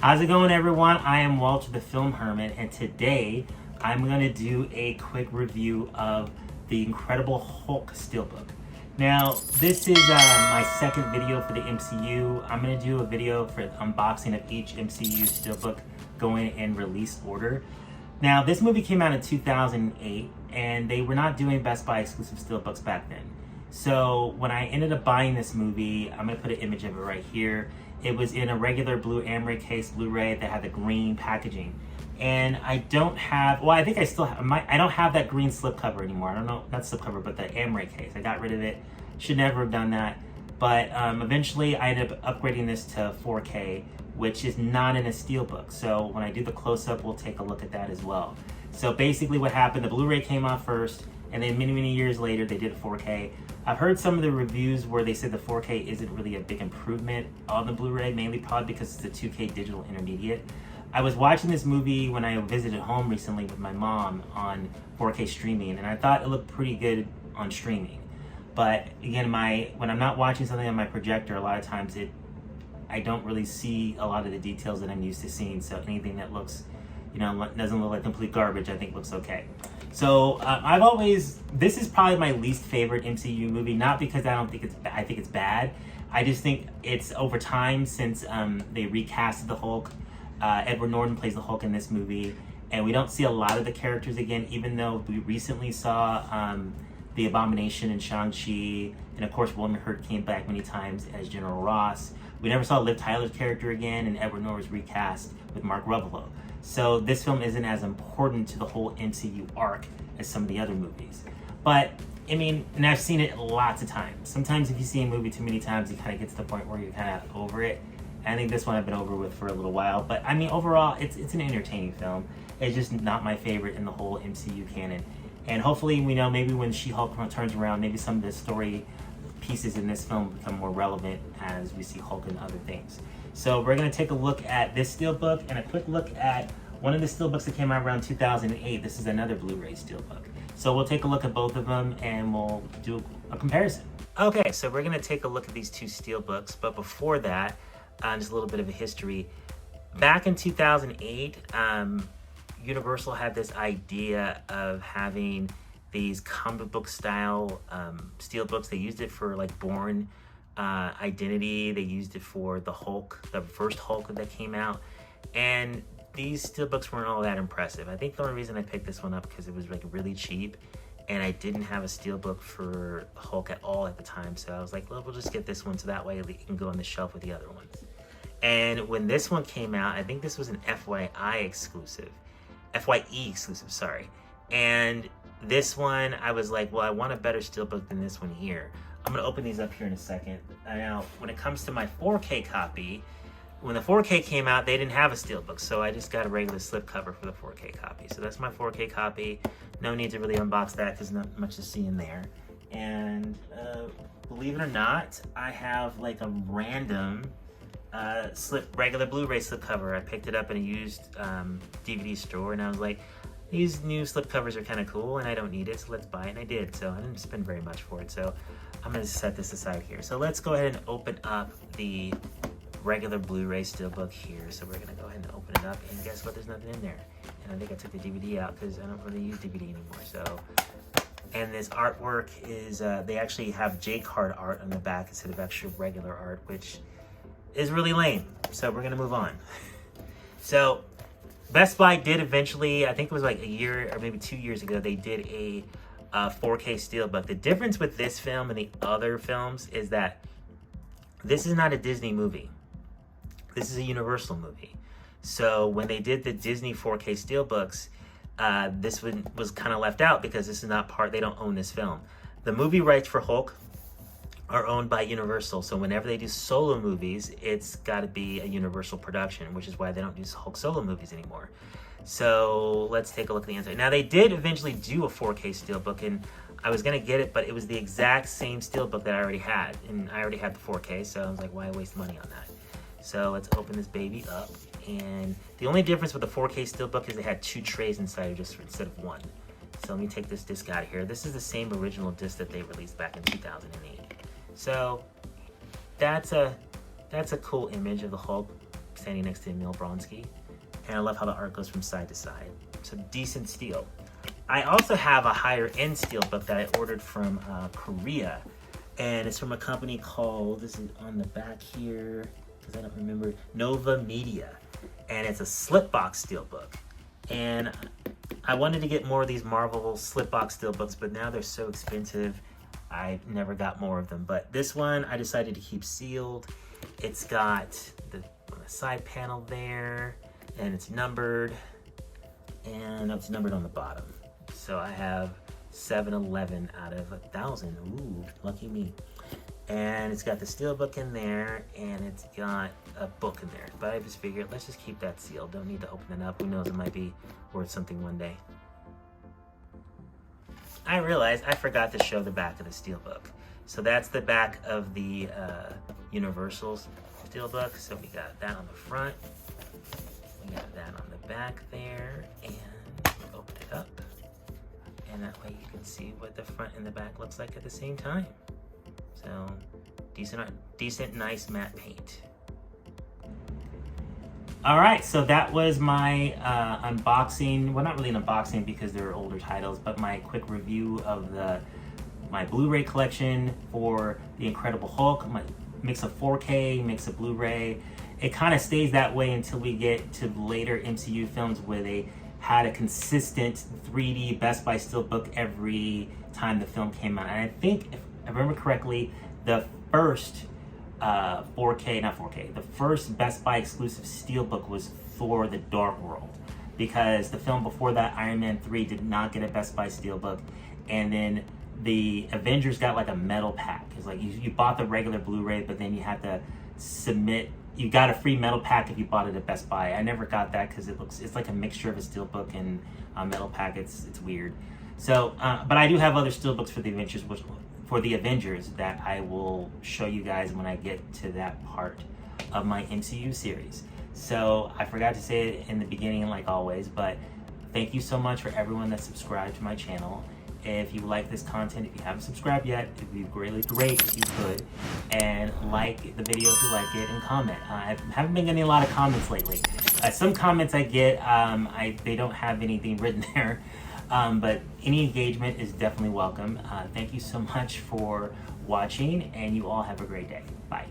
How's it going, everyone? I am Walter the Film Hermit, and today I'm going to do a quick review of the Incredible Hulk Steelbook. Now, this is my second video for the MCU. I'm going to do a video for unboxing of each MCU Steelbook going in release order. Now, this movie came out in 2008, and they were not doing Best Buy exclusive Steelbooks back then. So when I ended up buying this movie, I'm going to put an image of it right here. It was in a regular blue Amaray case Blu-ray that had the green packaging. And I don't have, well, I think I still have, I don't have that green slipcover anymore. I don't know, not slipcover, but the Amaray case. I got rid of it. Should never have done that. But eventually I ended up upgrading this to 4K, which is not in a Steelbook. So when I do the close-up, we'll take a look at that as well. So basically what happened, the Blu-ray came out first, and then many years later they did a 4K. I've heard some of the reviews where they said the 4K isn't really a big improvement on the Blu-ray, mainly probably because it's a 2K digital intermediate. I was watching this movie when I visited home recently with my mom on 4K streaming, and I thought it looked pretty good on streaming. But again, when I'm not watching something on my projector, a lot of times I don't really see a lot of the details that I'm used to seeing. So anything that looks, doesn't look like complete garbage, I think looks okay. So this is probably my least favorite MCU movie, not because I think it's bad. I just think it's over time since they recasted the Hulk. Edward Norton plays the Hulk in this movie, and we don't see a lot of the characters again, even though we recently saw the Abomination in Shang-Chi, and of course William Hurt came back many times as General Ross. We never saw Liv Tyler's character again, and Edward Norton was recast with Mark Ruffalo. So this film isn't as important to the whole MCU arc as some of the other movies. But, and I've seen it lots of times. Sometimes if you see a movie too many times, it kind of gets to the point where you're kind of over it. I think this one I've been over with for a little while. But, overall, it's an entertaining film. It's just not my favorite in the whole MCU canon. And hopefully, maybe when She-Hulk turns around, maybe some of the story pieces in this film become more relevant as we see Hulk and other things. So we're going to take a look at this Steelbook and a quick look at one of the Steelbooks that came out around 2008. This is another Blu-ray Steelbook. So we'll take a look at both of them and we'll do a comparison. Okay, so we're going to take a look at these two Steelbooks, but before that, just a little bit of a history. Back in 2008, Universal had this idea of having these comic book style Steelbooks. They used it for like Bourne Identity. They used it for the Hulk, the first Hulk that came out. And these Steelbooks weren't all that impressive. I think the only reason I picked this one up because it was like really cheap, and I didn't have a Steelbook for Hulk at all at the time. So I was like, well, we'll just get this one so that way it can go on the shelf with the other ones. And when this one came out, I think this was an FYE exclusive, sorry. And this one, I was like, well, I want a better Steelbook than this one here. I'm gonna open these up here in a second. Now, when it comes to my 4K copy, when the 4K came out, they didn't have a Steelbook, so I just got a regular slipcover for the 4K copy. So that's my 4K copy. No need to really unbox that because not much to see in there. And believe it or not, I have like a random regular Blu-ray slipcover. I picked it up in a used DVD store, and I was like, these new slipcovers are kind of cool, and I don't need it, so let's buy it, and I did. So I didn't spend very much for it, so I'm going to set this aside here. So let's go ahead and open up the regular Blu-ray Steelbook here. So we're going to go ahead and open it up, and guess what? There's nothing in there. And I think I took the DVD out because I don't really use DVD anymore. So, and this artwork is, they actually have J-card art on the back instead of extra regular art, which is really lame. So we're going to move on. So Best Buy did eventually, I think it was like a year or maybe 2 years ago, they did a 4K Steelbook. The difference with this film and the other films is that this is not a Disney movie. This is a Universal movie. So when they did the Disney 4K Steelbooks, this one was kind of left out because this is not they don't own this film. The movie rights for Hulk are owned by Universal. So whenever they do solo movies, it's got to be a Universal production, which is why they don't do Hulk solo movies anymore. So let's take a look at the inside. Now they did eventually do a 4K Steelbook, and I was going to get it, but it was the exact same Steelbook that I already had, and I already had the 4K, so I was like, why waste money on that? So let's open this baby up, and the only difference with the 4K Steelbook is they had 2 trays inside instead of 1. So let me take this disc out of here. This is the same original disc that they released back in 2008. So that's a cool image of the Hulk standing next to Emil Bronsky. And I love how the art goes from side to side. So decent steel. I also have a higher end steelbook that I ordered from Korea. And it's from a company called, this is on the back here, because I don't remember, Nova Media. And it's a slipbox steelbook. And I wanted to get more of these Marvel slipbox steelbooks, but now they're so expensive, I never got more of them. But this one I decided to keep sealed. It's got the side panel there, and it's numbered, and it's numbered on the bottom. So I have 711 out of 1,000. Ooh, lucky me. And it's got the steelbook in there, and it's got a book in there. But I just figured, let's just keep that sealed. Don't need to open it up. Who knows, it might be worth something one day. I realized I forgot to show the back of the steelbook. So that's the back of the Universal steelbook. So we got that on the front. We got that on the back there. And open it up. And that way you can see what the front and the back looks like at the same time. So decent, nice matte paint. All right, so that was my unboxing. Well, not really an unboxing because they're older titles, but my quick review of my Blu-ray collection for The Incredible Hulk. My mix of 4K, mix of Blu-ray. It kind of stays that way until we get to later MCU films where they had a consistent 3D Best Buy steelbook every time the film came out. And I think, if I remember correctly, the first the first Best Buy exclusive steelbook was Thor: The Dark World, because the film before that, Iron Man 3, did not get a Best Buy steelbook, and then the Avengers got like a metal pack. It's like you bought the regular Blu-ray, but then you had to submit. You got a free metal pack if you bought it at Best Buy. I never got that because it's like a mixture of a steelbook and a metal pack. It's weird. So, but I do have other steelbooks for the Avengers, that I will show you guys when I get to that part of my MCU series. So I forgot to say it in the beginning, like always, but thank you so much for everyone that subscribed to my channel. If you like this content, if you haven't subscribed yet, it would be really great if you could. And like the video if you like it, and comment. I haven't been getting a lot of comments lately. Some comments I get, they don't have anything written there. But any engagement is definitely welcome. Thank you so much for watching, and you all have a great day. Bye.